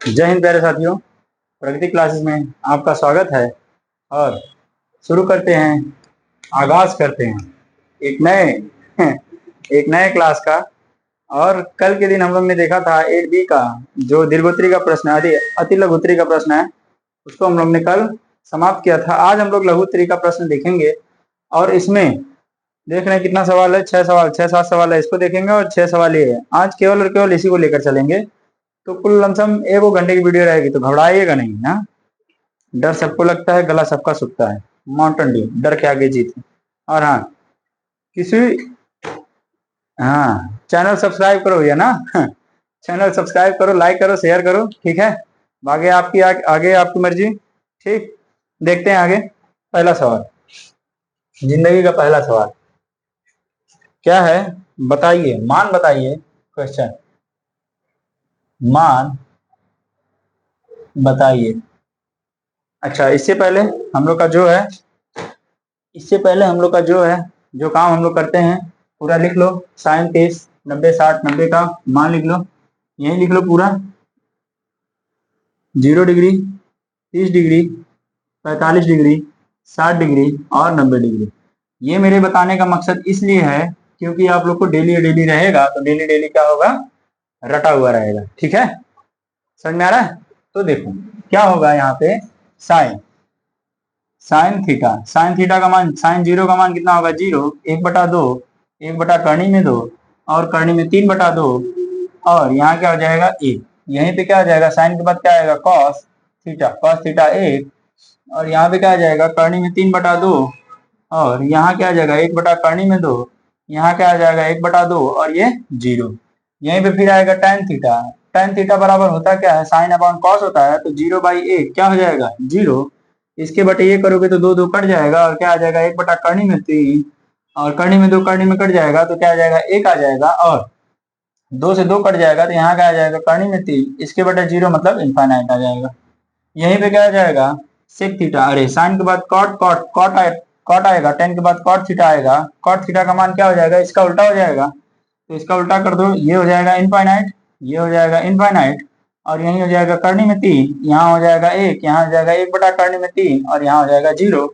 जय हिंद प्यारे साथियों, प्रगति क्लासेस में आपका स्वागत है। और शुरू करते हैं, आगाज करते हैं एक नए एक नए क्लास का। और कल के दिन हम लोग ने देखा था 8B का जो दीर्घोत्तरी का प्रश्न है, अति लघुत्तरी का प्रश्न है, उसको हम लोग ने कल समाप्त किया था। आज हम लोग लघुत्तरी का प्रश्न देखेंगे और इसमें देख रहे हैं कितना सवाल है, 6 सवाल, 6-7 सवाल है, इसको देखेंगे और 6 सवाल ये है। आज केवल और केवल इसी को लेकर चलेंगे। तो कुल लमसम 1 घंटे की वीडियो रहेगी, तो घबराइएगा नहीं ना। डर सबको लगता है, गला सबका सूखता है। माउंटेन ड्यू, डर के आगे जीत है। और हाँ, किसी चैनल सब्सक्राइब करो भैया ना चैनल सब्सक्राइब करो, लाइक करो, शेयर करो, ठीक है। आगे आपकी आगे आपकी मर्जी, ठीक। देखते हैं आगे। पहला सवाल, जिंदगी का पहला सवाल क्या है बताइए, मान बताइए। क्वेश्चन, मान बताइए। अच्छा, इससे पहले हम लोग का जो है, जो काम हम लोग करते हैं पूरा लिख लो। साइन 30, 90, 60, 90 का मान लिख लो, यही लिख लो पूरा। 0 डिग्री, 30 डिग्री, 45 डिग्री, 60 डिग्री और 90 डिग्री। ये मेरे बताने का मकसद इसलिए है क्योंकि आप लोग को डेली डेली रहेगा, तो डेली डेली क्या होगा, रटा हुआ रहेगा, ठीक है। समझ में आ रहा है? तो देखो क्या होगा यहाँ पे, साइन थीटा का मान, साइन 0 का मान कितना होगा, 0, 1/2, 1/करनी में 2 और करनी में 3/2। और यहाँ क्या हो जाएगा, 1। यहीं पे क्या हो जाएगा, साइन के बाद क्या आएगा, कॉस थीटा 1। और यहाँ पे क्या आ जाएगा, करनी में 3/2 और यहाँ क्या आ जाएगा, 1/करनी में 2। यहाँ क्या आ जाएगा, 1/2 और ये 0। यहीं पे फिर आएगा tan थीटा बराबर होता क्या है, साइन अपॉन कॉस होता है। तो 0/1 क्या हो जाएगा, 0। इसके बटे ये करोगे तो 2 2 कट जाएगा और क्या आ जाएगा, 1/करनी में 3 और करनी में 2, करनी में कट जाएगा तो क्या आ जाएगा, 1 आ जाएगा। और 2 से 2 कट जाएगा तो यहाँ क्या आ जाएगा, करनी में 3, इसके बटे 0 मतलब इनफाइनाइट आ जाएगा। यहीं पे क्या आ जाएगा, सेक थीटा, अरे साइन के बाद कॉट आएगा, टेन के बाद कॉट थीटा आएगा। कॉट थीटा का मान क्या हो जाएगा, इसका उल्टा हो जाएगा। तो इसका उल्टा कर दो, ये हो जाएगा इनफाइनाइट, ये हो जाएगा इनफाइनाइट। और यही हो जाएगा करनी में 3, यहाँ हो जाएगा 1, यहाँ हो जाएगा 1/करनी में 3 और यहाँ हो जाएगा 0।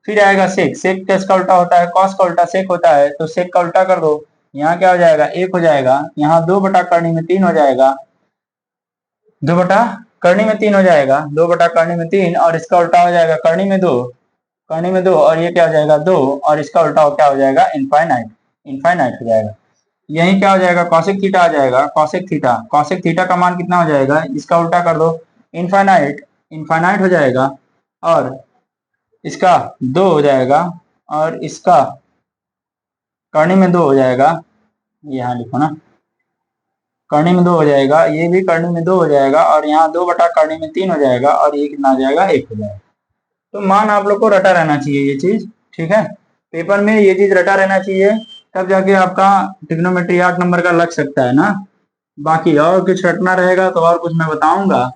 फिर आएगा सेक, सेक किसका उल्टा होता है, कॉस का उल्टा सेक होता है। तो सेक का उल्टा कर दो, यहाँ क्या हो जाएगा, 1 हो जाएगा, यहाँ 2/करनी में 3 हो जाएगा, 2/करनी में 3 हो जाएगा, 2/करनी में 3 और इसका उल्टा हो जाएगा करनी में 2, करनी में 2 और ये क्या हो जाएगा, 2 और इसका उल्टा क्या हो जाएगा, इनफाइनाइट, इनफाइनाइट हो जाएगा। यही क्या हो जाएगा, कॉसेक थीटा आ जाएगा, कॉसेक थीटा का मान कितना हो जाएगा, इसका उल्टा कर दो, इनफाइनाइट, इनफाइनाइट हो जाएगा। और इसका 2 हो जाएगा और इसका करनी में 2 हो जाएगा, यहाँ लिखो ना, करनी में 2 हो जाएगा, ये भी करनी में 2 हो जाएगा और यहाँ 2/करनी में 3 हो जाएगा और ये कितना आ जाएगा, 1 हो जाएगा। तो मान आप लोग को रटा रहना चाहिए ये चीज, ठीक है। पेपर में ये चीज रटा रहना चाहिए, तब जाके आपका ट्रिग्नोमेट्री 8 नंबर का लग सकता है ना। बाकी और कुछ रटना रहेगा तो और कुछ मैं बताऊंगा,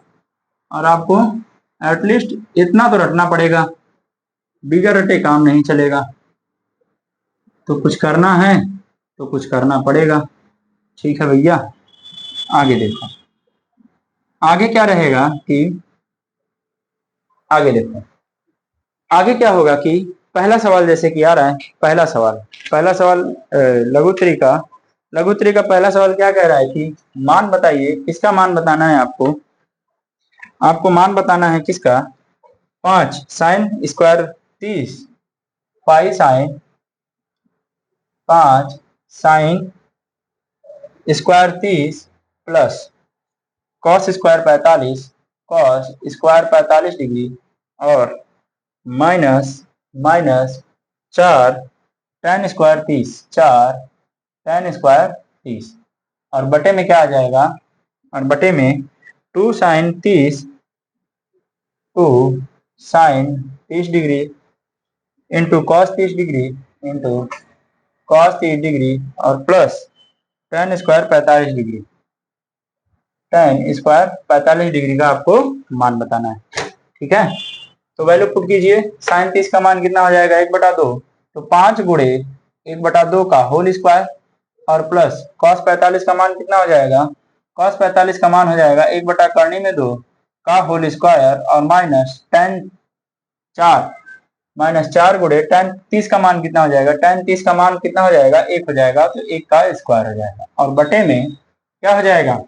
और आपको एटलीस्ट इतना तो रटना पड़ेगा, बिगर रटे काम नहीं चलेगा। तो कुछ करना है तो कुछ करना पड़ेगा, ठीक है भैया। आगे देखो, आगे क्या रहेगा कि, आगे देखो आगे क्या होगा कि पहला सवाल जैसे कि आ रहा है, पहला सवाल लघुत्तरी का पहला सवाल क्या कह रहा है कि मान बताइए। किसका मान बताना है आपको, मान बताना है किसका, 5 sine square 30, pi sine 5 sine square 30 plus cos square 45, cos square 45 degree और माइनस 4 tan स्क्वायर 30 और बटे में क्या आ जाएगा, और बटे में 2 sine 30 degree into cos 30 degree into cos 30 degree और plus tan square 45 degree, tan square 45 degree का आपको मान बताना है, ठीक है। तो वैल्यू पुट कीजिए, साइन 30 का मान कितना हो जाएगा, 1/2, तो 5 गुणे 1/2 का होल स्क्वायर और प्लस कॉस 45 का मान कितना हो जाएगा, cos 45 का मान हो जाएगा 1/2 का होल स्क्वायर और माइनस माइनस 4 गुणे tan 30 का मान कितना हो जाएगा, tan 30 का मान कितना हो जाएगा, 1 हो जाएगा, तो 1 का स्क्वायर हो जाएगा और बटे में क्या हो जाएगा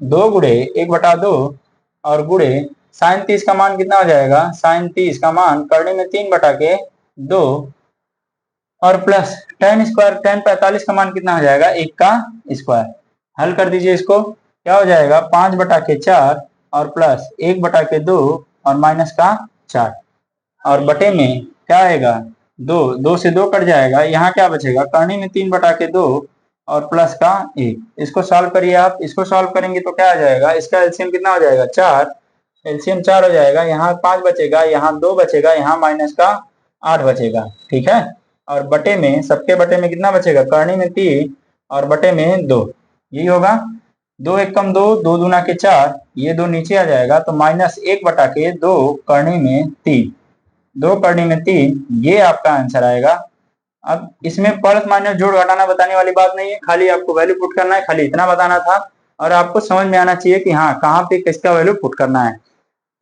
2 गुणे 1/2 और गुणे sin 30 का मान कितना हो जाएगा, sin 30 का मान करने में 3/2 और प्लस tan स्क्वायर tan 45 का मान कितना हो जाएगा 1 का स्क्वायर। हल कर दीजिए इसको, क्या हो जाएगा 5/4 और प्लस 1/2 और माइनस का 4 और बटे में क्या आएगा 2, 2 से 2 कट जाएगा, यहाँ क्या बचेगा करनी में 3/2 और प्लस का 1। इसको सॉल्व करिए आप, इसको सॉल्व करेंगे तो क्या आ जाएगा, इसका एलसीएम कितना हो जाएगा 4, एलसीएम 4 हो जाएगा, यहाँ 5 बचेगा, यहाँ 2 बचेगा, यहाँ माइनस का 8 बचेगा, ठीक है। और बटे में सबके बटे में कितना बचेगा, करनी में 3 और बटे में 2, यही होगा 2 1 कम 2, 2 दूना के 4, ये 2 नीचे आ जाएगा तो -1/2 करनी में 3, 2 करनी में 3, ये आपका आंसर आएगा। अब इसमें प्लस माइनस जोड़ घटाना बताने वाली बात नहीं है, खाली आपको वैल्यू पुट करना है, खाली इतना बताना था और आपको समझ में आना चाहिए कि हाँ कहाँ पे किसका वैल्यू पुट करना है,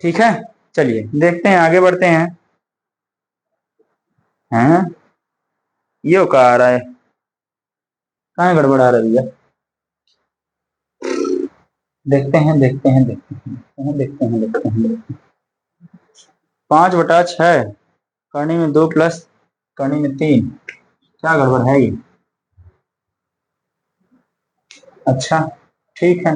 ठीक है। चलिए देखते हैं, आगे बढ़ते हैं। ये क्या आ रहा है, कहाँ गड़बड़ आ रही है, देखते हैं देखते हैं देखते हैं देखते हैं देखते हैं 5/6 करनी में 2 प्लस करनी में 3, क्या गड़बड़ है ये, अच्छा ठीक है।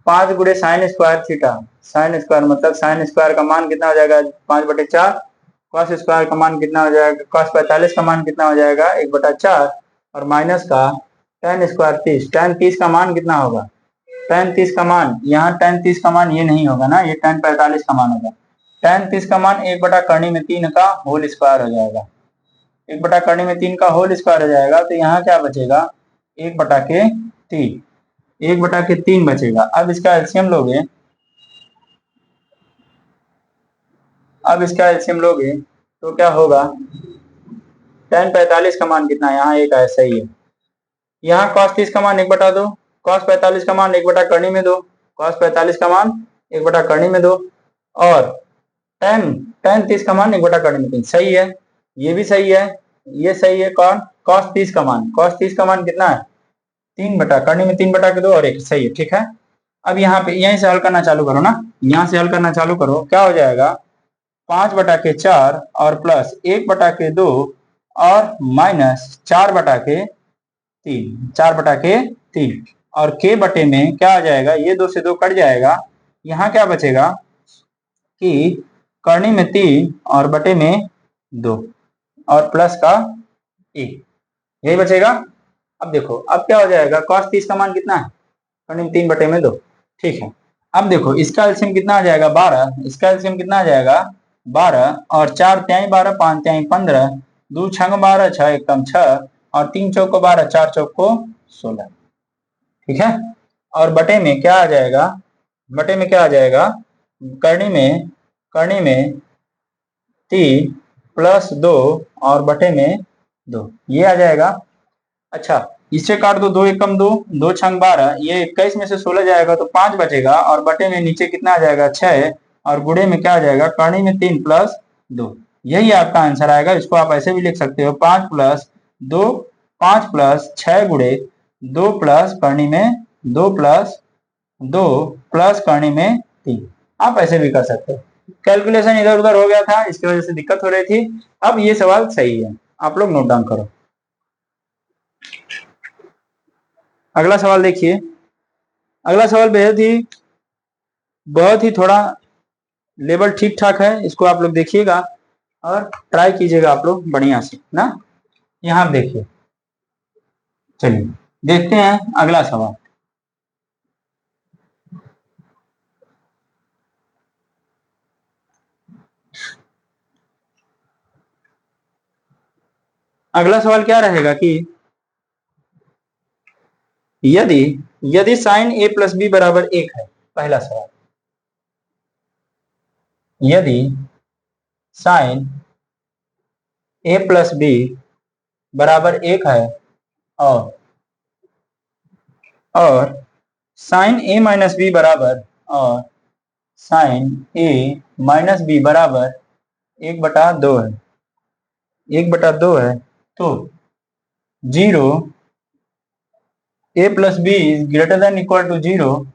5 गुणे sine square theta, sine square मतलब साइन स्क्वायर का मान कितना हो जाएगा 5/4, कॉस स्क्वायर का मान कितना हो जाएगा, कॉस 45 का मान कितना हो जाएगा 1/4 और माइनस का tan स्क्वायर 30, tan 30 का मान कितना होगा, tan 30 का मान, यहाँ tan 30 का मान ये नहीं होगा ना, ये tan 45 का मान होगा, tan 30 का मान 1/3 का होल स्क्वायर हो जाएगा, 1/3 का होल स्क्वायर हो जाएगा, तो यहाँ क्या बचेगा 1/3, 1/3 बचेगा। अब इसका एलसीएम लोगे, अब इसका एलसीएम लोगे तो क्या होगा, tan 45 का मान कितना है, यहाँ एक है, सही है, यहाँ cos 30 का मान 1/2, cos 45 का मान 1/2, cos 45 का मान 1/2 और tan 30 का मान 1/3, सही है, ये भी सही है, ये सही है। कौन, cos 30 का मान, cos 30 का मान कितना है 3/2 और 1, सही है, ठीक है। अब यहाँ पे यहीं से हल करना चालू करो ना, यहाँ से हल करना चालू करो, क्या हो जाएगा 5/4 और प्लस 1/2 और माइनस 4/3, 4/3 और के बटे में क्या आ जाएगा, ये 2 से 2 कट जाएगा, यहाँ क्या बचेगा कि करनी में 3 और बटे में 2 और प्लस का 1, यही बचेगा। अब देखो अब क्या हो जाएगा, cos 30 का मान कितना है, करनी में 3/2, ठीक है। अब देखो इसका एलसीएम कितना आ जाएगा 12, इसका एलसीएम कितना आ जाएगा 12 और 4 त्याई 12, 5 त्याई 15, 2 छंग 12, 6 एकम 6 और 3 चौक को 12, 4 चौक को 16, ठीक है। और बटे में क्या आ जाएगा, बटे में क्या आ जाएगा, करनी में 3 प्लस 2 और बटे में 2, ये आ जाएगा। अच्छा इससे काट दो, 2 एकम 2, 2 छंग 12, ये 21 में से 16 जाएगा तो 5 बचेगा और बटे में नीचे कितना आ जाएगा 6 और गुणे में क्या आ जाएगा करनी में 3 प्लस 2, यही आपका आंसर आएगा। इसको आप ऐसे भी लिख सकते हो 5 प्लस 2, 5 प्लस 6 गुणे 2 प्लस करनी में 2 प्लस 2 प्लस करनी में 3, आप ऐसे भी कर सकते हो। कैलकुलेशन इधर उधर हो गया था, इसकी वजह से दिक्कत हो रही थी। अब ये सवाल सही है, आप लोग नोट डाउन करो। अगला सवाल देखिए, अगला सवाल बहुत ही थोड़ा लेवल ठीक ठाक है, इसको आप लोग देखिएगा और ट्राई कीजिएगा आप लोग बढ़िया से ना। यहाँ आप देखिए, चलिए देखते हैं अगला सवाल। अगला सवाल क्या रहेगा कि यदि यदि साइन a प्लस बी बराबर 1 है, पहला सवाल, यदि साइन a प्लस बी बराबर 1 है और साइन ए माइनस बी बराबर, और साइन ए माइनस बी बराबर 1/2 है, 1/2 है। तो 0 A plus B is greater than equal to 0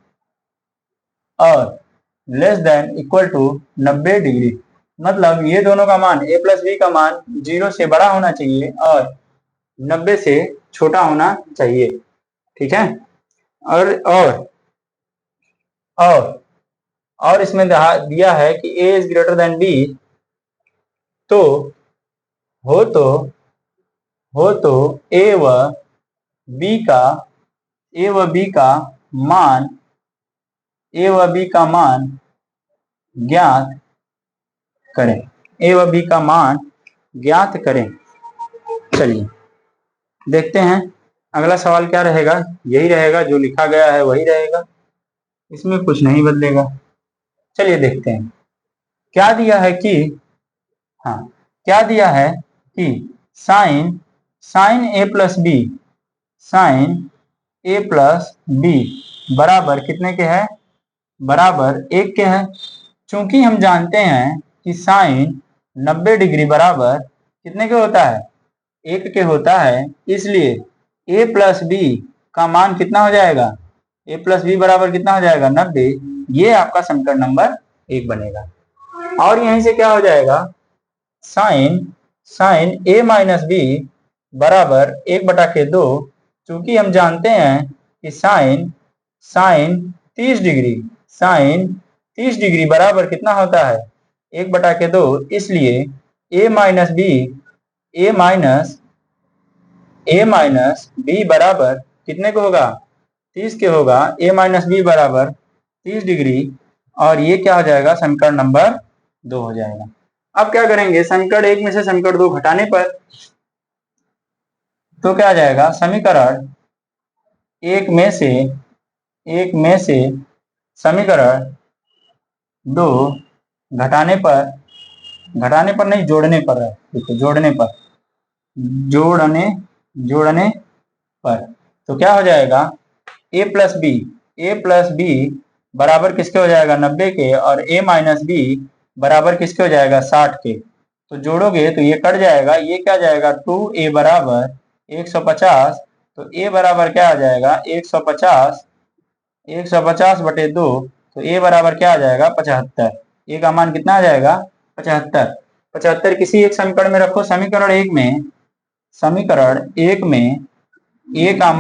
और less than equal to 90 degree. मतलब ये दोनों का मान, ए प्लस बी का मान 0 से बड़ा होना चाहिए और 90 से छोटा होना चाहिए। ठीक है। और और और और इसमें दिया है कि ए इज ग्रेटर देन बी, तो हो तो हो तो ए व बी का मान ए व बी का मान ज्ञात करें, ए व बी का मान ज्ञात करें। चलिए देखते हैं अगला सवाल क्या रहेगा। यही रहेगा, जो लिखा गया है वही रहेगा, इसमें कुछ नहीं बदलेगा। चलिए देखते हैं क्या दिया है कि, हाँ, क्या दिया है कि साइन साइन ए प्लस बी साइन ए प्लस बी बराबर कितने के है, बराबर 1 के है। चूंकि हम जानते हैं कि साइन 90 डिग्री बराबर कितने के होता है, 1 के होता है, इसलिए ए प्लस बी का मान कितना हो जाएगा, ए प्लस बी बराबर कितना हो जाएगा, 90। ये आपका समीकरण नंबर 1 बनेगा। और यहीं से क्या हो जाएगा, साइन साइन ए माइनस बी बराबर 1/2। चूंकि हम जानते हैं कि साइन साइन 30 डिग्री बराबर कितना होता है, 1/2, इसलिए ए माइनस बी ए माइनस बी बराबर कितने को होगा, 30 के होगा। ए माइनस बी बराबर 30 डिग्री, और ये क्या हो जाएगा, समीकरण नंबर 2 हो जाएगा। अब क्या करेंगे, समीकरण 1 में से समीकरण 2 घटाने पर तो क्या आ जाएगा, समीकरण 1 में से समीकरण 2 घटाने पर नहीं, जोड़ने पर है, देखो जोड़ने पर तो क्या हो जाएगा, ए प्लस बी बराबर किसके हो जाएगा, 90 के, और ए माइनस बी बराबर किसके हो जाएगा, 60 के। तो जोड़ोगे तो ये कट जाएगा, ये क्या जाएगा, 2a बराबर 150। तो a बराबर क्या आ जाएगा, 150/2। तो a बराबर क्या आ जाएगा, 75। a का मान कितना आ जाएगा, 75। 75 किसी एक समीकरण में रखो। समीकरण एक में a का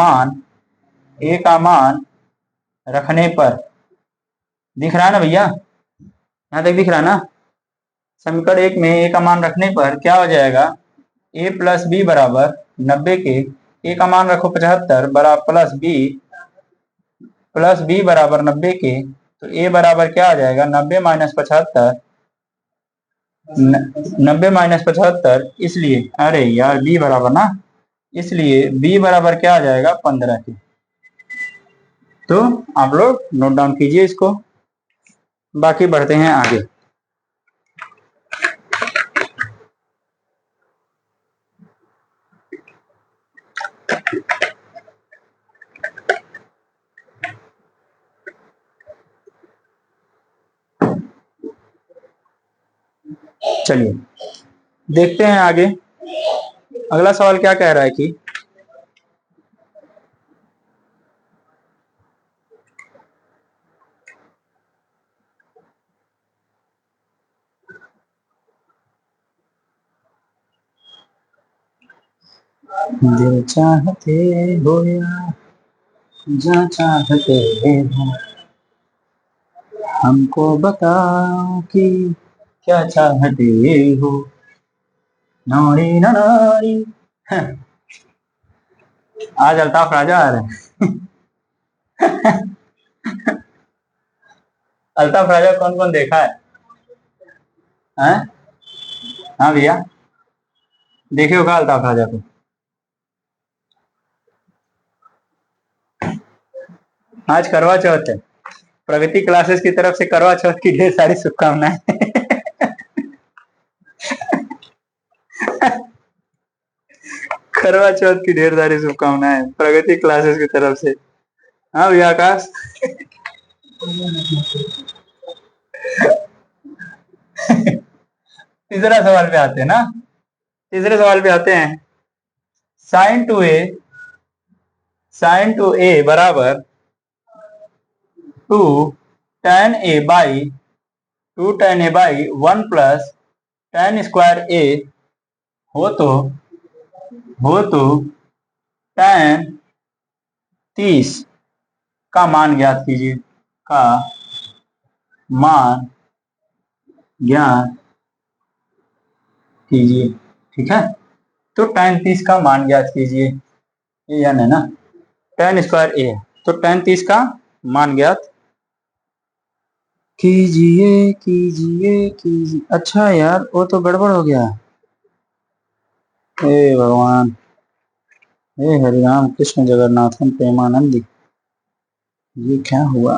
मान रखने पर, दिख रहा है ना भैया, यहाँ तक दिख रहा है ना। समीकरण 1 में a का मान रखने पर क्या हो जाएगा, a प्लस बी बराबर 90 के, a का मान रखो 75 बराबर प्लस बी बराबर 90 के। तो a बराबर क्या आ जाएगा, 90 माइनस 75, इसलिए अरे यार b बराबर ना, इसलिए b बराबर क्या आ जाएगा, 15 के। तो आप लोग नोट डाउन कीजिए इसको, बाकी बढ़ते हैं आगे। चलिए देखते हैं आगे अगला सवाल क्या कह रहा है कि दिल चाहते हो या जा चाहते हो, हमको बताओ कि क्या चाहते हो, नारी नारी। आज अल्ताफ राजा आ रहे हैं। अल्ताफ राजा कौन कौन देखा है? हाँ भैया, देखे होगा अल्ताफ राजा को। आज करवा चौथ है, प्रगति क्लासेस की तरफ से करवा चौथ की ढेर सारी शुभकामनाएं। करवा चौथ की ढेर सारी शुभकामनाएं प्रगति क्लासेस की तरफ से। हाँ भैया आकाश। तीसरा सवाल पे आते हैं ना, तीसरे सवाल पे आते हैं। साइन टू ए बराबर two tan A by 1 + tan² A हो तो tan 30 का मान ज्ञात कीजिए, का मान ज्ञात कीजिए। ठीक है, तो tan 30 का मान ज्ञात कीजिए, ये यानी है ना, tan² ए है, तो tan 30 का मान ज्ञात कीजिए कीजिए कीजिए। अच्छा यार, वो तो गड़बड़ हो गया। हे भगवान, हे हरिराम कृष्ण जगन्नाथन प्रेमानंदी, ये क्या हुआ?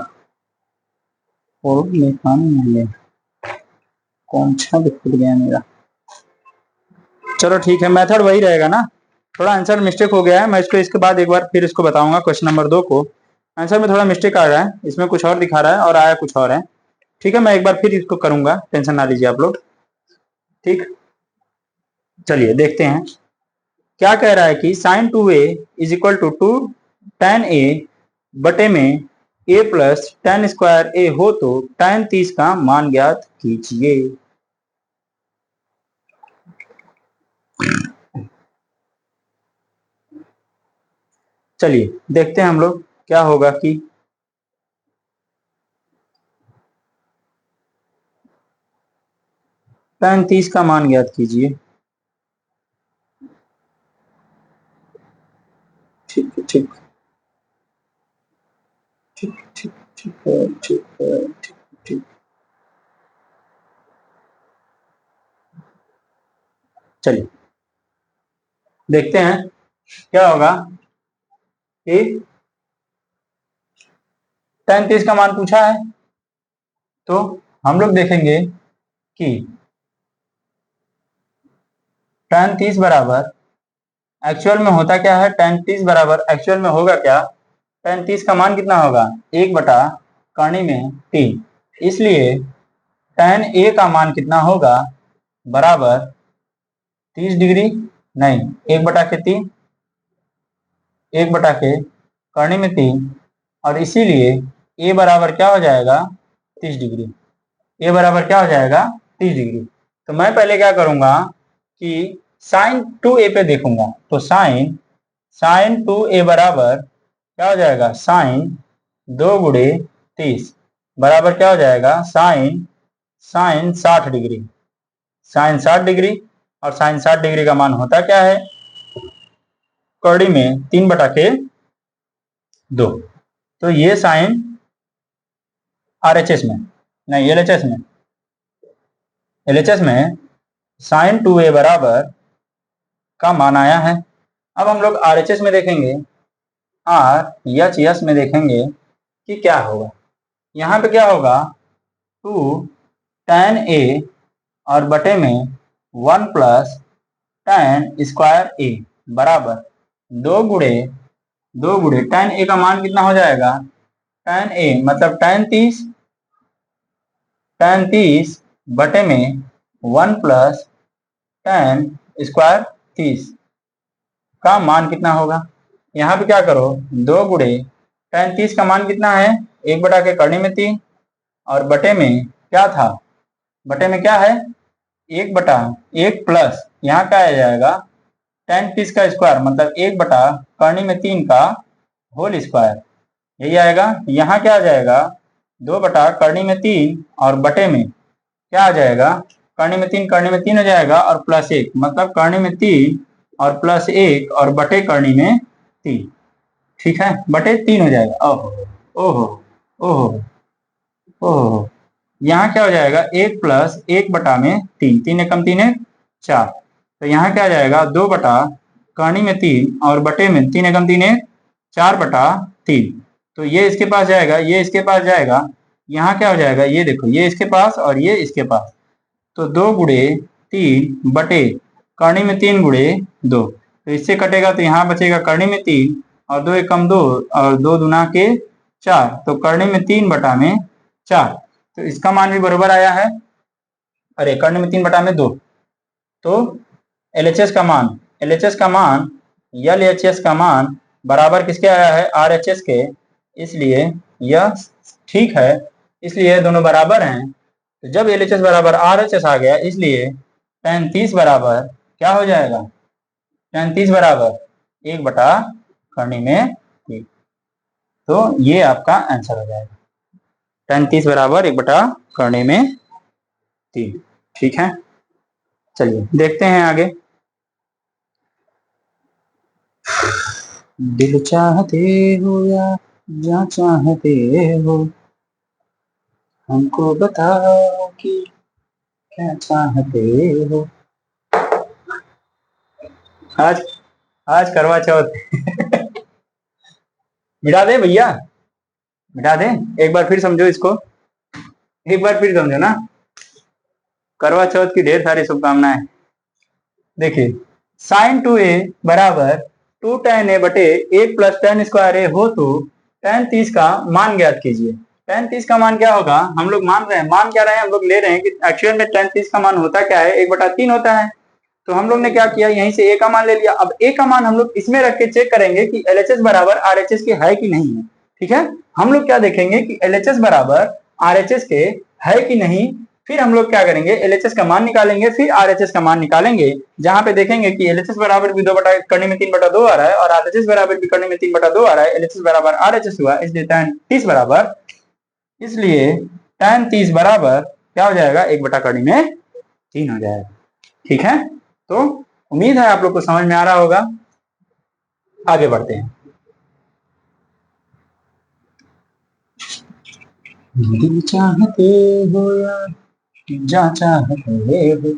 और में कौन सा खुल गया मेरा। चलो ठीक है, मेथड वही रहेगा ना, थोड़ा आंसर मिस्टेक हो गया है। मैं इसको इसके बाद एक बार फिर इसको बताऊंगा। क्वेश्चन नंबर 2 को आंसर में थोड़ा मिस्टेक आ रहा है, इसमें कुछ और दिखा रहा है और आया कुछ और है। ठीक है, मैं एक बार फिर इसको करूंगा, टेंशन ना लीजिए आप लोग। ठीक, चलिए देखते हैं क्या कह रहा है कि sin2a = 2 tan a बटे में a + tan² a हो तो tan 30 का मान ज्ञात कीजिए। चलिए देखते हैं हम लोग क्या होगा कि tan 30 का मान ज्ञात कीजिए। ठीक है, ठीक ठीक ठीक ठीक है, ठीक है, ठीक ठीक। चलिए देखते हैं क्या होगा कि tan 30 का मान पूछा है, तो हम लोग देखेंगे कि tan 30 बराबर एक्चुअल में होता क्या है। tan 30 बराबर एक्चुअल में होगा क्या, tan 30 का मान कितना होगा, 1/3, इसलिए tan a का मान कितना होगा, बराबर 30 डिग्री, नहीं 1/3, 1/3, और इसीलिए a बराबर क्या हो जाएगा, 30 डिग्री। a बराबर क्या हो जाएगा, 30 डिग्री। तो मैं पहले क्या करूंगा कि sin2a पे देखूंगा, तो sin2a बराबर क्या हो जाएगा, साइन 2 × 30 बराबर क्या हो जाएगा, साइन 60 डिग्री, साइन 60 डिग्री। और साइन 60 डिग्री का मान होता क्या है, कड़ी में 3/2। तो ये साइन RHS में, नहीं LHS में sin2a बराबर का मान आया है। अब हम लोग RHS में देखेंगे, RHS में देखेंगे कि क्या होगा। यहाँ पे क्या होगा, 2 tan a और बटे में 1 + tan² a बराबर 2 × tan a का मान कितना हो जाएगा, tan a मतलब tan 30 बटे में 1 + tan² 30 का मान कितना होगा। यहाँ पे क्या करो, 2 × tan 30 का मान कितना है, 1/3 और बटे में क्या था, बटे में क्या है, 1/1 प्लस यहाँ क्या आ जाएगा, tan 30 का स्क्वायर मतलब 1/3 का होल स्क्वायर, यही आएगा। यहाँ क्या आ जाएगा, 2/3 और बटे में क्या आ जाएगा, करनी में 3 हो जाएगा और +1 मतलब करनी में 3 और +1 और बटे करनी में 3। ठीक है, बटे 3 हो जाएगा। ओहो ओहो ओहो ओहो, यहाँ क्या हो जाएगा, 1 + 1/3, 3 एकम 3 है 4। तो यहाँ क्या आ जाएगा, 2/3 और बटे में 3 एकम 3 है 4/3। तो ये इसके पास जाएगा, ये इसके पास जाएगा, यहाँ क्या हो जाएगा, ये देखो, ये इसके पास और ये इसके पास। तो 2 × 3 बटे करनी में 3 × 2, तो इससे कटेगा तो यहाँ बचेगा करनी में 3 और 2 एकम 2 और 2 दूना के 4, तो करनी में 3/4, तो इसका मान भी बराबर आया है, अरे करनी में 3/2, तो LHS का मान LHS का मान बराबर किसके आया है, RHS के, इसलिए यह ठीक है, इसलिए दोनों बराबर हैं। तो जब LHS बराबर RHS आ गया, इसलिए tan 30 बराबर क्या हो जाएगा, tan 30 बराबर 1/करनी में 3, तो ये आपका आंसर हो जाएगा, tan 30 बराबर 1/करनी में 3। ठीक है, चलिए देखते हैं आगे। दिल चाहते हो या जा चाहते हो, हमको बताओ कि क्या चाहते हो। आज आज करवा चौथ मिटा दे भैया, मिटा दे, एक बार फिर समझो इसको, एक बार फिर समझो ना। करवा चौथ की ढेर सारी शुभकामनाएं। देखिए sin 2a बराबर 2 tan a बटे 1 प्लस tan स्क्वायर a हो तो tan 30 का मान ज्ञात कीजिए। tan 30 का मान क्या होगा, हम लोग मान क्या रहे हैं, हम लोग ले रहे हैं कि एक्चुअल में tan 30 का मान होता क्या है, 1/3 होता है। तो हम लोग ने क्या किया, यहीं से a का मान ले लिया। अब a का मान हम लोग इसमें रख के चेक करेंगे कि LHS बराबर RHS के है कि नहीं है। ठीक है, हम लोग क्या देखेंगे कि LHS बराबर RHS के है कि नहीं, फिर हम लोग क्या करेंगे, LHS का मान निकालेंगे, फिर RHS का मान निकालेंगे, जहां पे देखेंगे कि LHS बराबर भी 2 करने में 3/2 आ रहा है और RHS बराबर भी करने में 3/2 आ रहा है, LHS बराबर RHS हुआ, इसलिए tan 30 बराबर, इसलिए tan 30 बराबर क्या हो जाएगा, 1/3 हो जाएगा। ठीक है, तो उम्मीद है आप लोग को समझ में आ रहा होगा। आगे बढ़ते हैं। दिल चाहते हो या जा चाहते हो,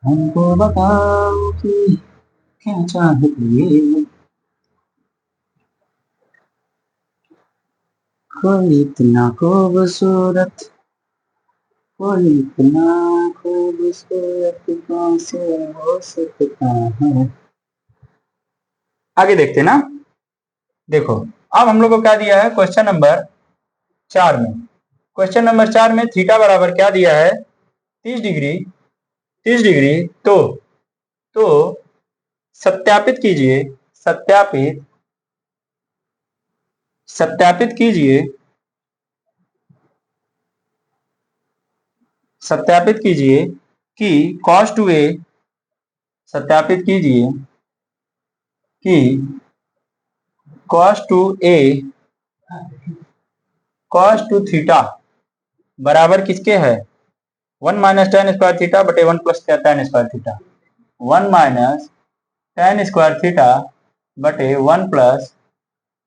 हमको बताओ कि क्या चाहते हो। कोई इतना खूबसूरत, कोई इतना खूबसूरत कैसे हो सकता है। आगे देखते ना, देखो अब हम लोग को क्या दिया है क्वेश्चन नंबर 4 में। क्वेश्चन नंबर 4 में थीटा बराबर क्या दिया है, 30 डिग्री, 30 डिग्री। तो सत्यापित कीजिए, सत्यापित कीजिए, सत्यापित कीजिए कि cos 2a, सत्यापित कीजिए कि cos 2a, cos 2 थीटा बराबर किसके है, 1 माइनस tan स्क्वायर थीटा बटे 1 plus tan square theta, 1 minus tan square theta बटे 1 प्लस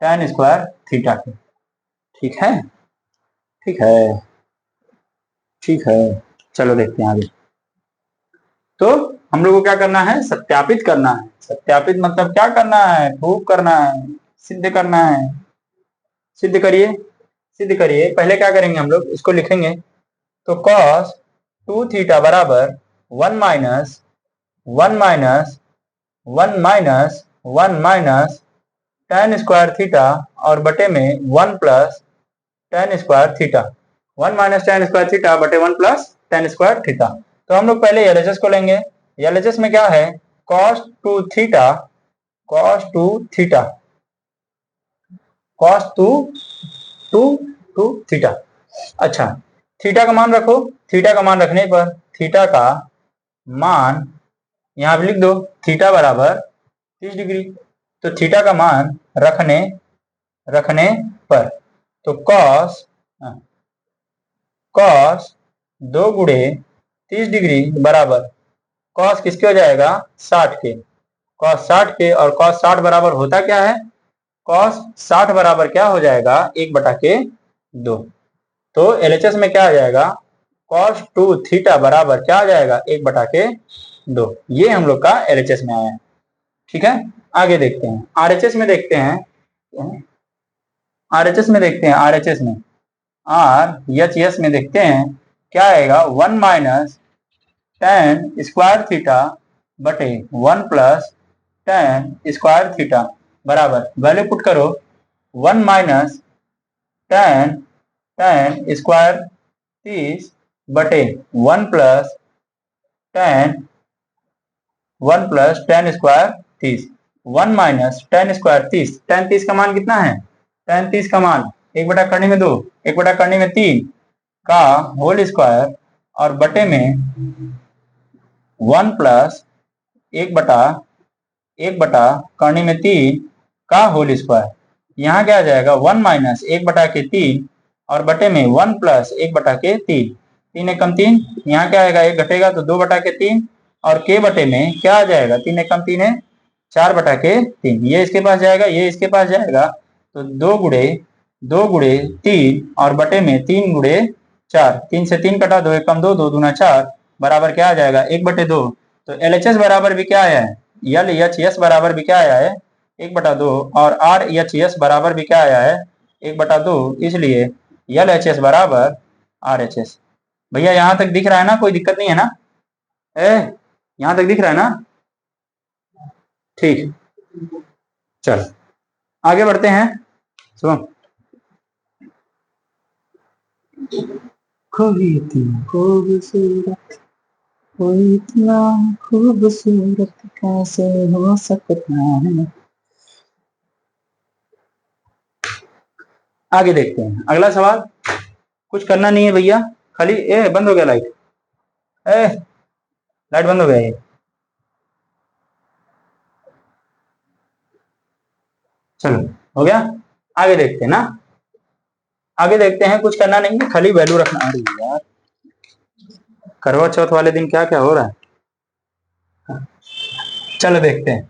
tan स्क्वायर थीटा के। ठीक है, ठीक है, ठीक है, चलो देखते हैं आगे। तो हम लोग को क्या करना है, सत्यापित करना है। सत्यापित मतलब क्या करना है, प्रूव करना है, सिद्ध करना है। सिद्ध करिए, सिद्ध करिए। पहले क्या करेंगे, हम लोग इसको लिखेंगे, तो cos 2 थीटा बराबर 1 minus 1 minus 1 minus 1 minus tan square theta और बटे में 1 plus tan square theta, 1 minus tan square theta बटे 1 प्लस tan स्क्वायर थीटा। तो हम लोग पहले LHS को लेंगे। LHS में क्या है, cos 2 theta, cos 2 theta, cos 2 theta. अच्छा, थीटा का मान रखो। थीटा का मान रखने पर थीटा का मान यहां पे लिख दो, थीटा बराबर 30 डिग्री। तो थीटा का मान रखने पर तो cos 2 गुणे 30 डिग्री बराबर cos किसके हो जाएगा, 60 के। cos 60 के, और cos 60 बराबर होता क्या है, cos 60 बराबर क्या हो जाएगा, 1/2। तो LHS में क्या आ जाएगा, cos 2 थीटा बराबर क्या आ जाएगा, 1/2। ये हम लोग का LHS में आया है। ठीक है, आगे देखते हैं, RHS में देखते हैं। RHS में देखते हैं, RHS में RHS में देखते हैं क्या आएगा, 1 माइनस tan स्क्वायर थीटा बटे 1 प्लस tan स्क्वायर थीटा बराबर वैल्यू पुट करो 1 माइनस tan स्क्वायर 30 बटे 1 plus tan square 30 1 minus tan square 30 tan 30 का मान कितना है tan 30 का मान 1/2 में 2 1/2 में 3 का होल स्क्वायर और बटे में 1 प्लस 1/1 में 3 का होल स्क्वायर। यहाँ क्या आ जाएगा 1 माइनस 1/3 और बटे में 1 प्लस 1/3 3 एकम 3 यहाँ क्या आएगा 1 घटेगा तो 2/3 और के बटे में क्या आ जाएगा 3 एकम 3 है 4/3 ये इसके पास जाएगा ये इसके पास जाएगा तो 2 गुणे 3 और बटे में 3 गुणे 4 3 से 3 कटा 2 एकम 2 2 दूना 4 बराबर क्या आ जाएगा 1/2 तो LHS बराबर भी क्या आया है LHS बराबर भी क्या आया है 1/2 और RHS बराबर भी क्या आया है 1/2 इसलिए LHS बराबर RHS। भैया यहाँ तक दिख रहा है ना कोई दिक्कत नहीं है ना यहाँ तक दिख रहा है ना ठीक चलो आगे बढ़ते हैं सुनो कोई इतना खूबसूरत कोई इतना खूबसूरत कैसे हो सकता है। आगे देखते हैं अगला सवाल कुछ करना नहीं है भैया खाली बंद हो गया लाइट लाइट बंद हो गया ये चलो हो गया आगे देखते हैं ना आगे देखते हैं कुछ करना नहीं है खाली वैल्यू रखना। अरे यार करवा चौथ वाले दिन क्या क्या हो रहा है चलो देखते हैं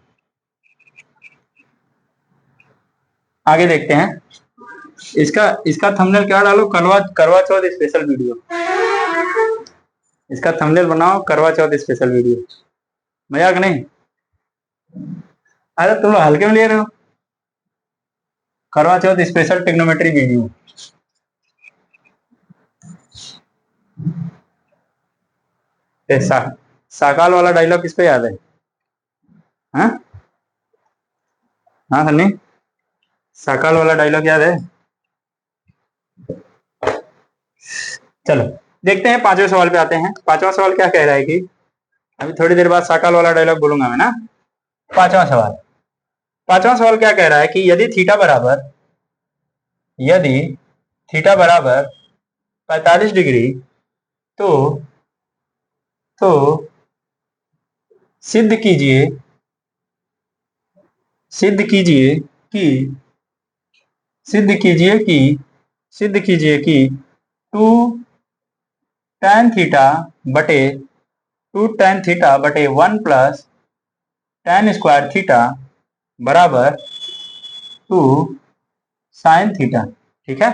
आगे देखते हैं इसका थंबनेल क्या डालो करवा चौथ स्पेशल वीडियो इसका थंबनेल बनाओ करवा चौथ स्पेशल वीडियो मजाक नहीं अरे तुम लोग हल्के में ले रहे हो करवा चौथ स्पेशल टिग्नोमेट्री वीडियो साकाल वाला डायलॉग किस पे याद है हाँ सन्नी साकाल वाला डायलॉग याद है चलो देखते हैं पांचवें सवाल पे आते हैं। पांचवा सवाल क्या कह रहा है कि अभी थोड़ी देर बाद साकाल वाला डायलॉग बोलूंगा मैं ना। पांचवा सवाल क्या कह रहा है कि यदि थीटा बराबर 45 डिग्री तो सिद्ध कीजिए कि 2 tan थीटा बटे 1 प्लस tan स्क्वायर थीटा बराबर 2 sin थीटा। ठीक है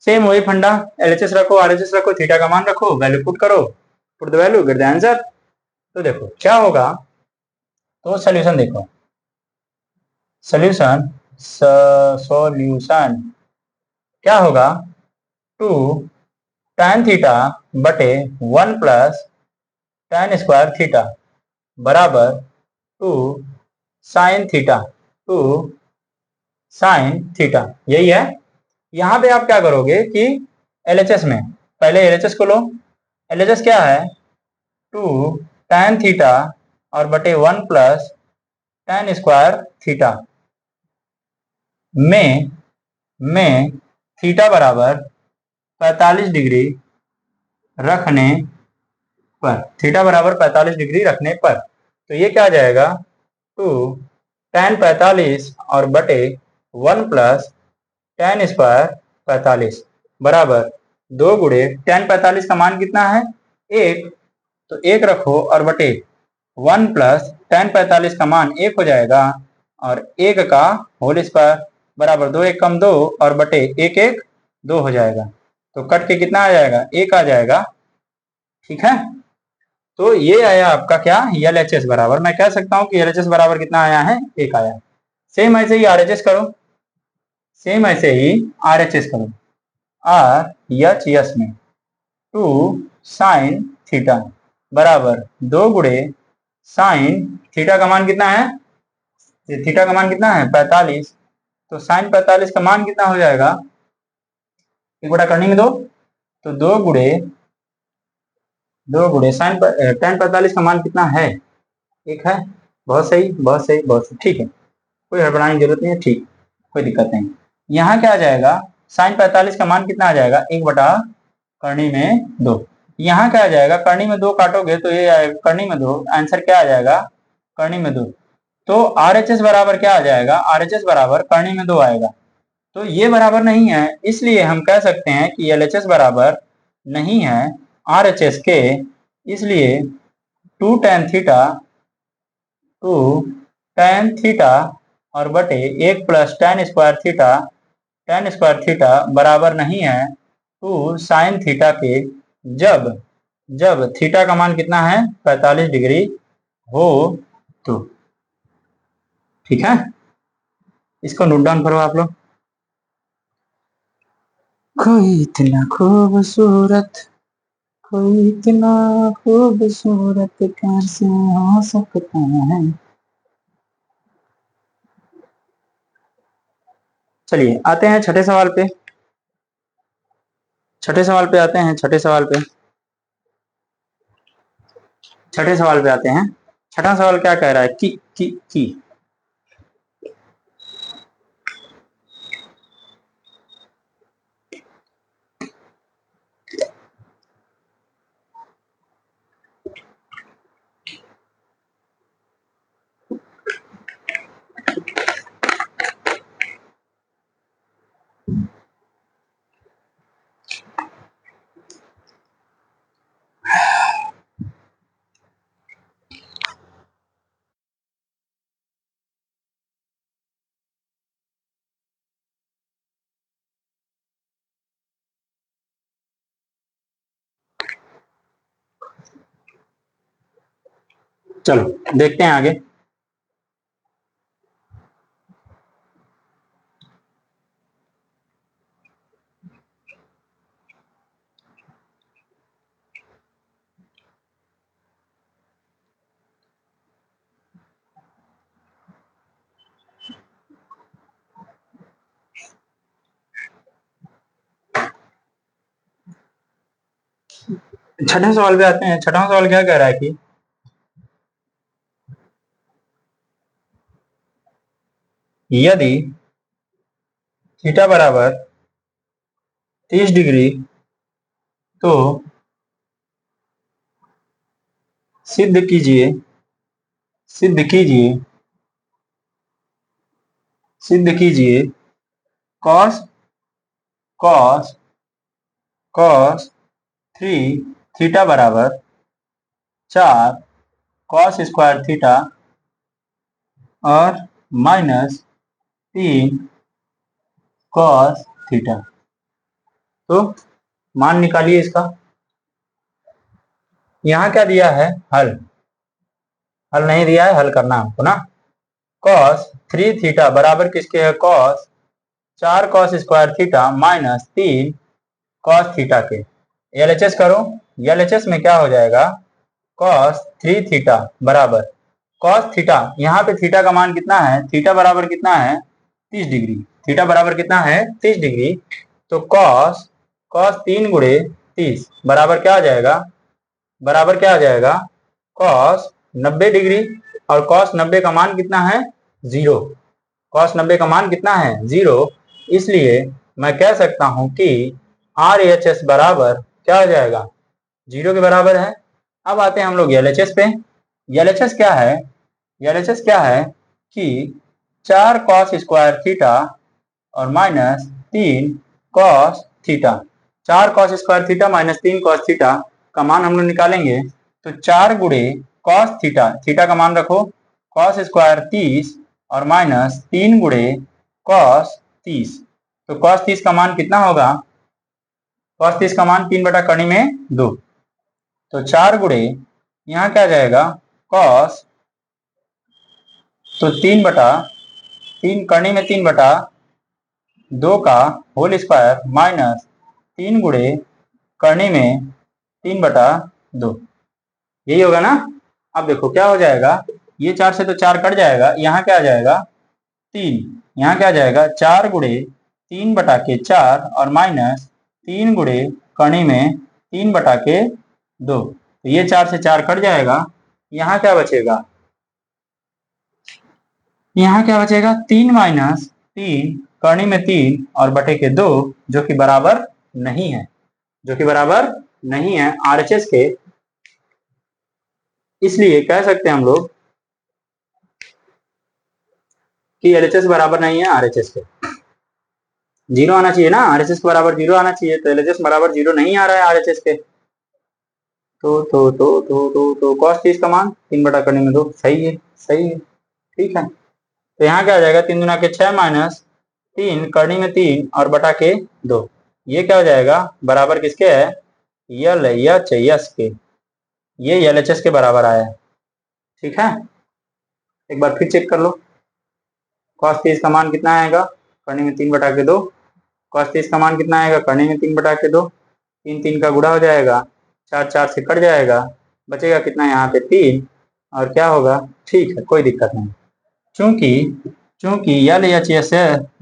सेम वही फंडा LHS रखो RHS रखो थीटा का मान रखो वैल्यू पुट करो put the value get the answer. तो देखो क्या होगा तो सॉल्यूशन देखो सॉल्यूशन क्या होगा 2 tan थीटा बटे 1 प्लस tan स्क्वायर थीटा बराबर 2 sin थीटा यही है। यहां पे आप क्या करोगे कि LHS में पहले LHS को लो LHS क्या है 2 tan थीटा और बटे 1 प्लस tan स्क्वायर थीटा में थीटा बराबर 45 डिग्री रखने पर तो ये क्या आ जाएगा 2 tan 45 और बटे 1 प्लस tan स्क्वायर 45 बराबर 2 गुणे tan 45 का मान कितना है 1 तो 1 रखो और बटे 1 प्लस tan 45 का मान 1 हो जाएगा और 1 का होल स्क्वायर बराबर 2 1 कम 2 और बटे 1 1 2 हो जाएगा तो कट के कितना आ जाएगा 1 आ जाएगा। ठीक है तो ये आया आपका क्या LHS बराबर मैं कह सकता हूं कि LHS बराबर कितना आया है 1 आया। सेम ऐसे ही RHS करो RHS में 2 sin थीटा बराबर 2 गुणे साइन थीटा का मान कितना है, थीटा का मान कितना है 45, तो साइन 45 का मान कितना हो जाएगा, 1/करनी में 2, तो 2 गुणे साइन tan 45 का मान कितना है, 1 है। बहुत सही बहुत सही बहुत सही, ठीक है, कोई हड़बड़ाने की जरूरत नहीं है, ठीक, कोई दिक्कत नहीं। यहाँ क्या आ जाएगा, साइन 45 का मान कितना आ जाएगा, 1/करनी में 2। यहाँ क्या आ जाएगा, करनी में 2 काटोगे तो ये आएगा करनी में 2, आंसर क्या आ जाएगा, करनी में 2। तो RHS बराबर क्या आ जाएगा, RHS बराबर करनी में 2 आएगा। तो ये बराबर नहीं है, इसलिए हम कह सकते हैं कि LHS बराबर नहीं है RHS के, इसलिए 2 tan थीटा और बटे 1 प्लस tan स्क्वायर थीटा बराबर नहीं है 2 साइन थीटा के, जब जब थीटा का मान कितना है 45 डिग्री हो तो। ठीक है, इसको नोट डाउन करो आप लोग। कोई इतना खूबसूरत, कोई इतना खूबसूरत कैसे हो सकता है। चलिए आते हैं छठे सवाल पे, छठे सवाल पे आते हैं, छठे सवाल पे, छठे सवाल पे आते हैं। छठा सवाल क्या कह रहा है कि चलो देखते हैं आगे। छठे सवाल पे आते हैं। छठा सवाल क्या कह रहा है कि यदि थीटा बराबर 30 डिग्री तो सिद्ध कीजिए, सिद्ध कीजिए, सिद्ध कीजिए कॉस कॉस कॉस 3 थीटा बराबर 4 कॉस स्क्वायर थीटा और -3 कॉस थीटा। तो मान निकालिए इसका। यहाँ क्या दिया है, हल, हल नहीं दिया है, हल करना हमको ना। कॉस 3 थीटा बराबर किसके है, cos 4 cos square theta -3 cos theta के। LHS करो, LHS में क्या हो जाएगा, कॉस 3 थीटा बराबर कॉस थीटा, यहाँ पे थीटा का मान कितना है, थीटा बराबर कितना है 30 डिग्री, थीटा बराबर कितना है 30 डिग्री। तो कॉस कॉस 3 गुणे 30 बराबर क्या आ जाएगा, बराबर क्या आ जाएगा, कॉस 90 डिग्री, और कॉस 90 का मान कितना है 0, कॉस 90 का मान कितना है 0। इसलिए मैं कह सकता हूं कि RHS बराबर क्या हो जाएगा, 0 के बराबर है। अब आते हैं हम लोग LHS पे। LHS क्या है, LHS क्या है कि 4 कॉस स्क्वायर थीटा और -3 cos theta, 4 cos square theta -3 cos theta का मान हम लोग निकालेंगे। तो 4 गुणे कॉस थीटा, थीटा का मान रखो कॉस स्क्वायर 30 और -3 गुणे कॉस 30, तो कॉस 30 का मान कितना होगा, कॉस 30 का मान 3/करनी में 2, तो 4 गुणे यहाँ क्या जाएगा कॉस, तो 3/3 करनी में 3/2 का होल स्क्वायर -3 गुणे करनी में 3/2, यही होगा ना। अब देखो क्या हो जाएगा, ये 4 से तो 4 कट जाएगा, यहाँ क्या आ जाएगा 3, यहाँ क्या आ जाएगा 4 गुणे 3 बटा के 4 और माइनस 3 गुणे कणी में 3 बटा के 2। तो ये 4 से 4 कट जाएगा, यहाँ क्या बचेगा, यहाँ क्या बचेगा 3 माइनस 3 कणी में 3 और बटे के 2, जो कि बराबर नहीं है, जो कि बराबर नहीं है आरएचएस के। इसलिए कह सकते हैं हम लोग कि एलएचएस बराबर नहीं है आरएचएस के। जीरो आना चाहिए ना, आरएचएस के बराबर जीरो आना चाहिए, तो एलएचएस बराबर जीरो नहीं आ रहा है आरएचएस के। तो कॉस 30 का मान 3 बटा करने में 2, सही है, सही है, ठीक है। तो यहाँ क्या आ जाएगा 3 दुना के 6 माइनस 3 करनी में 3 और बटा के 2, ये क्या हो जाएगा बराबर किसके है, यल एच एस के, ये एल एच एस के बराबर आया है, ठीक है। एक बार फिर चेक कर लो, कॉस 30 का मान कितना आएगा, करने में 3 बटा के 2, कॉस 30 का मान कितना आएगा, करने में 3 बटा के 2, 3 3 का गुणा हो जाएगा, 4 4 से कट जाएगा, बचेगा कितना यहाँ पे 3, और क्या होगा, ठीक है कोई दिक्कत नहीं। चूंकि चूंकि एल एच एस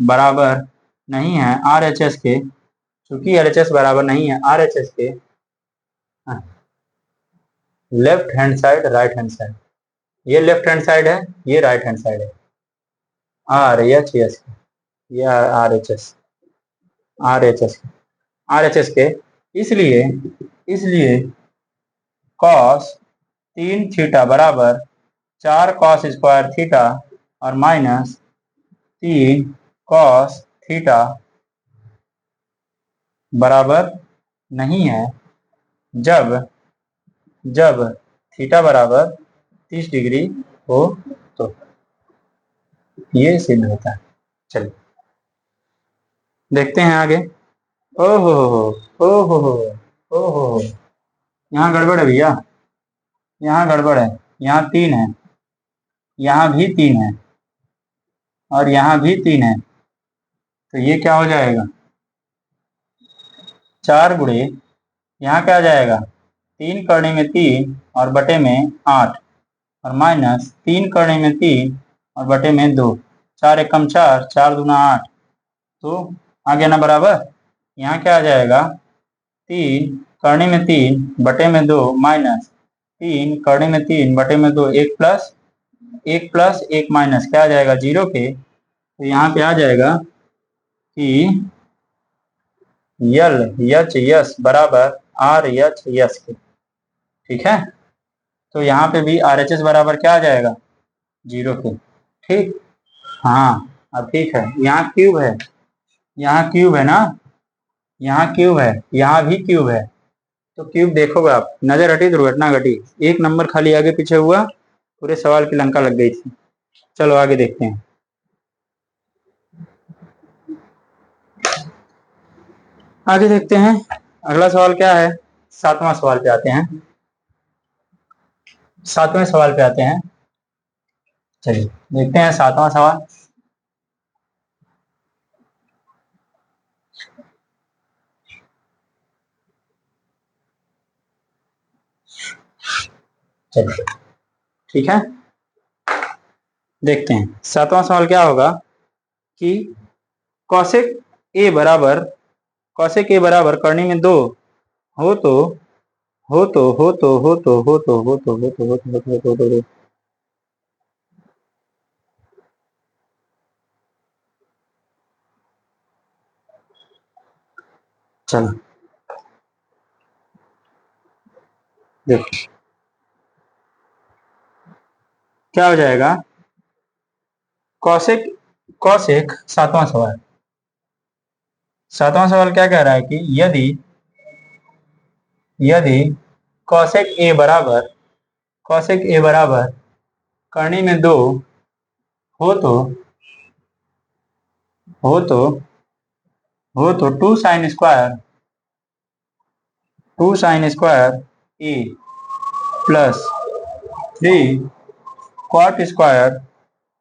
बराबर नहीं है आर एच एस के, चूंकि एल एच एस बराबर नहीं है आर एच एस के, left hand side right hand side, ये लेफ्ट हैंड साइड है, ये राइट हैंड साइड है, आर एच एस, ये R H S, R H S, R H S के। इसलिए इसलिए कॉस 3 थीटा बराबर 4 कॉस स्क्वायर थीटा और माइनस 3 कॉस थीटा बराबर नहीं है जब जब थीटा बराबर 30 डिग्री हो, तो ये सिद्ध होता है। चलिए देखते हैं आगे। ओहो ओहो ओहो, यहाँ गड़बड़ है भैया, यहाँ गड़बड़ है, यहाँ 3 है, यहाँ भी 3 है और यहाँ भी 3 है, तो ये क्या हो जाएगा 4 गुणे, यहाँ क्या आ जाएगा 3 करने में 3 और बटे में 8 और माइनस 3 करने में 3 और बटे में 2, 4 एकम 4, 4 दूना 8, तो आ गया ना बराबर। यहाँ क्या आ जाएगा 3 करने में 3 बटे में 2 माइनस 3 करने में 3 बटे में 2, 1 प्लस 1 माइनस क्या आ जाएगा 0 के, तो यहाँ पे आ जाएगा कि यल एच एस बराबर आर एच एस के, ठीक है। तो यहाँ पे भी आर एच एस बराबर क्या आ जाएगा 0 के, ठीक। हाँ अब ठीक है, यहाँ क्यूब है, यहाँ क्यूब है ना, यहाँ क्यूब है, यहाँ भी क्यूब है, तो क्यूब देखोगे आप, नजर हटी दुर्घटना घटी, एक नंबर खाली आगे पीछे हुआ, पूरे सवाल की लंका लग गई थी। चलो आगे देखते हैं, आगे देखते हैं अगला सवाल क्या है। 7वां सवाल पे आते हैं, 7वें सवाल पे आते हैं। चलिए देखते हैं 7वां सवाल। चलिए ठीक है, देखते हैं 7वां सवाल क्या होगा कि कौशिक ए बराबर करने में 2 हो तो हो तो हो तो हो तो हो तो हो तो हो तो हो तो हो तो हो तो हो तो, चलो देखो क्या हो जाएगा, कौशिक कौशिक 7वां सवाल क्या कह रहा है कि यदि यदि कौशिक ए बराबर करने में 2 हो तो हो तो हो तो 2 साइन स्क्वायर ए प्लस 3 कॉट स्क्वायर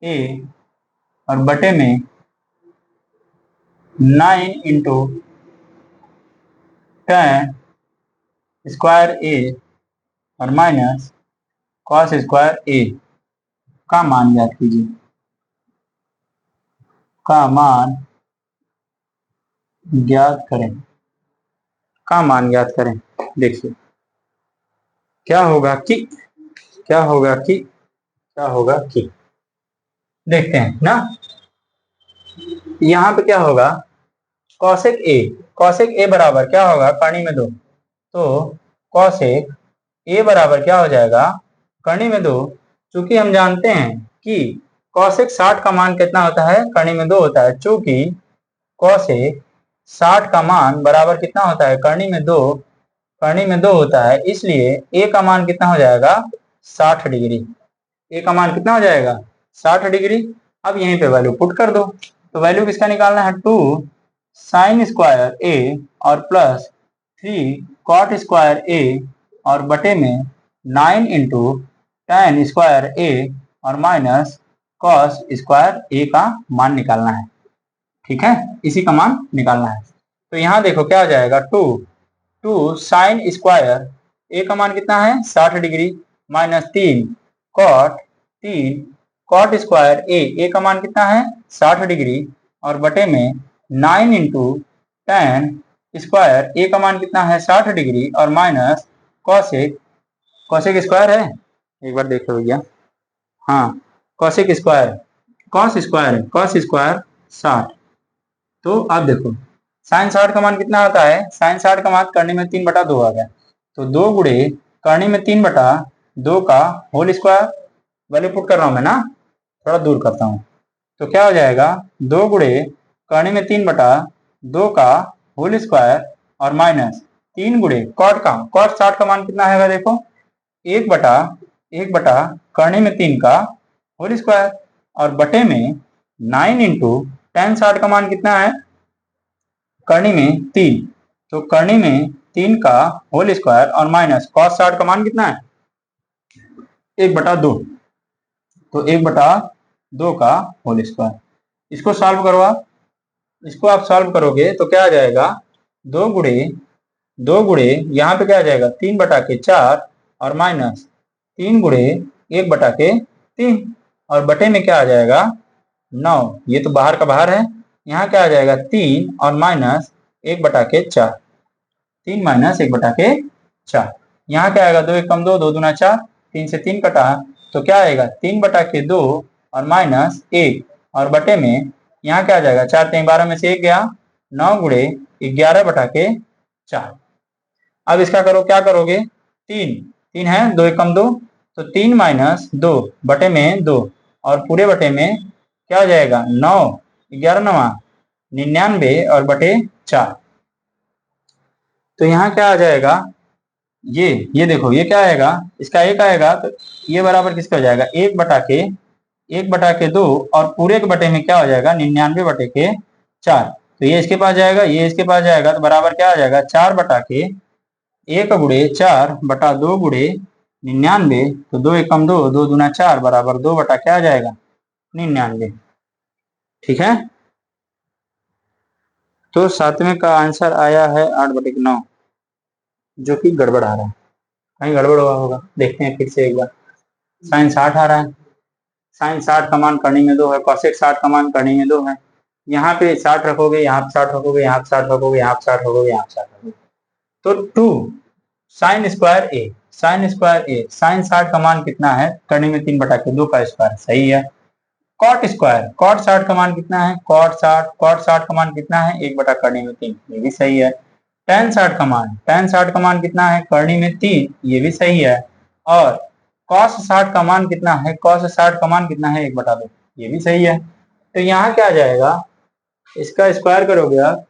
ए और बटे में 9 इंटू 10 स्क्वायर ए और माइनस कॉस स्क्वायर ए का मान ज्ञात कीजिए, का मान ज्ञात करें, का मान ज्ञात करें। देखिए क्या होगा कि, क्या होगा कि, क्या होगा कि, देखते हैं ना, यहाँ पे क्या होगा, कॉसेक ए, कॉसेक ए बराबर क्या होगा, करनी में दो, तो कॉसेक ए बराबर क्या हो जाएगा, करनी में दो। चूंकि हम जानते हैं कि कॉसेक 60 का मान कितना होता है, करनी में दो होता है। चूंकि कॉसेक 60 का मान बराबर कितना होता है, करनी में दो, करनी में दो होता है, इसलिए ए का मान कितना हो जाएगा, 60 डिग्री। ए का मान कितना हो जाएगा, 60 डिग्री। अब यहीं पे वैल्यू पुट कर दो, तो वैल्यू किसका निकालना है, 2 साइन स्क्वायर ए और प्लस 3 कॉट स्क्वायर ए और बटे में 9 इंटू टेन स्क्वायर ए और माइनस कॉस स्क्वायर ए का मान निकालना है। ठीक है, इसी का मान निकालना है। तो यहाँ देखो क्या हो जाएगा, 2 साइन स्क्वायर ए का मान कितना है, 60 डिग्री, माइनस 3 कॉट स्क्वायर ए का मान कितना है, 60 डिग्री, और बटे में 9 इंटू टेन स्क्वायर ए का मान कितना है, 60 डिग्री, और माइनस कॉसेक, कॉसेक स्क्वायर है, एक बार देखो भैया, हाँ कॉसेक स्क्वायर, कॉस स्क्वायर है, कॉस स्क्वायर 60। तो अब देखो साइन 60 का मान कितना आता है, साइन 60 का मान करने में 3/2 आ गया, तो 2 गुणे करने में 3/2 का होल स्क्वायर, वैल्यू पुट कर रहा हूं मैं ना, थोड़ा दूर करता हूं, तो क्या हो जाएगा, 2 गुणे करने में 3/2 का होल स्क्वायर और माइनस 3 गुणे कॉट का, कॉट 60 का मान कितना है देखो, 1/1 करने में 3 का होल स्क्वायर और बटे में 9 इंटू टेन 60 का मान कितना है, करनी में 3, तो करनी में 3 का होल स्क्वायर और माइनस कॉस 60 का मान कितना है, 1/2, तो 1/2 का होल स्क्वायर। इसको सॉल्व करो आप, इसको आप सॉल्व करोगे तो क्या आ जाएगा, 2 गुणे यहाँ पे क्या आ जाएगा, 3/4 और माइनस 3 गुणे 1/3 और बटे में क्या आ जाएगा, 9, ये तो बाहर का बाहर है, यहाँ क्या आ जाएगा, 3 और माइनस 1/4, 3 माइनस 1/4, यहाँ क्या आएगा, 2 1 कम 2, 2 दूना 4, 3 से 3 कटा, तो क्या आएगा 3/2 और माइनस 1 और बटे में यहाँ क्या आ जाएगा, 4 3 12 में से 1 गया, 9 गुणे 11/4। अब इसका करो, क्या करोगे, 3 है, 2 1 कम 2, तो 3 माइनस 2 बटे में 2 और पूरे बटे में क्या हो जाएगा, 9 11 9 99 और बटे 4। तो यहाँ क्या आ जाएगा, ये देखो ये क्या आएगा, इसका 1 आएगा, तो ये बराबर किसका हो जाएगा, 1/2 और पूरे के बटे में क्या हो जाएगा, 99/4। तो ये इसके पास जाएगा, ये इसके पास जाएगा, तो बराबर क्या आ जाएगा, 4/1 गुणे 4/2 गुणे 99, तो 2 1 कम 2, 2 दूना 4 बराबर 2 बटा क्या आ जाएगा, 99। ठीक है, तो सातवें का आंसर आया है 8/9, जो कि गड़बड़ आ रहा है, कहीं गड़बड़ हुआ होगा, देखते हैं फिर से एक बार। साइन 60 आ रहा है, साइन 60 का मान करनी में 2 है, कॉसेक 60 का मान करनी में 2 है, यहाँ पे 60 रखोगे, यहाँ पे 60 रखोगे, यहाँ पे 60 रखोगे, यहाँ पे 60 रखोगे, यहाँ पे 60 रखोगे, तो 2 साइन स्क्वायर ए, साइन स्क्वायर ए, साइन 60 का मान कितना है, करनी में 3/2 का स्क्वायर, सही है। कॉट स्क्वायर, कॉट 60 का मान कितना है, कॉट 60 का मान कितना है, 1/3, ये भी सही है। टेन 60 का मान, टेन 60 का मान कितना है, करनी में 3, ये भी सही है। और कॉस 60 का मान कितना है, कॉस 60 का मान कितना है, 1/2, ये भी सही है। तो यहाँ क्या आ जाएगा, इसका स्क्वायर करोगे आप,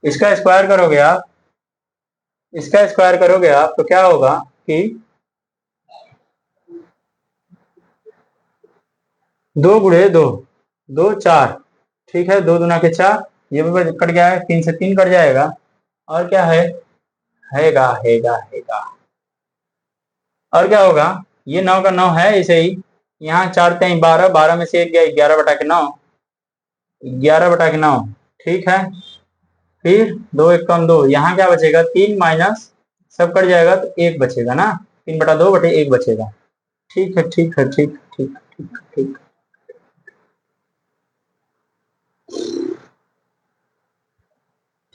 इसका स्क्वायर करोगे आप, इसका स्क्वायर करोगे आप, तो क्या होगा कि 2 गुणे 2, 2 4, ठीक है, 2 दूना के 4, ये भी कट गया है, 3 से 3 कट जाएगा, और क्या है, हैगा, और क्या होगा, ये 9 का 9 है ऐसे ही, यहाँ 4 3 12, 12 में से 1 गया, 11/9, 11/9, ठीक है। फिर 2 एक कम 2, यहाँ क्या बचेगा 3 माइनस सब कट जाएगा तो 1 बचेगा ना, 3/2/1 बचेगा। ठीक है ठीक है ठीक ठीक ठीक ठीक।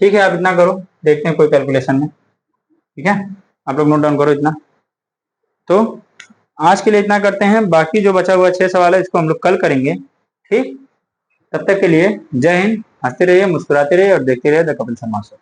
ठीक है, आप इतना करो, देखते हैं कोई कैलकुलेशन में। ठीक है, आप लोग नोट डाउन करो इतना। तो आज के लिए इतना करते हैं, बाकी जो बचा हुआ 6 सवाल है इसको हम लोग कल करेंगे। ठीक, तब तक के लिए जय हिंद, हंसते रहिए, मुस्कुराते रहिए और देखते रहिए द कपिल शर्मा शो।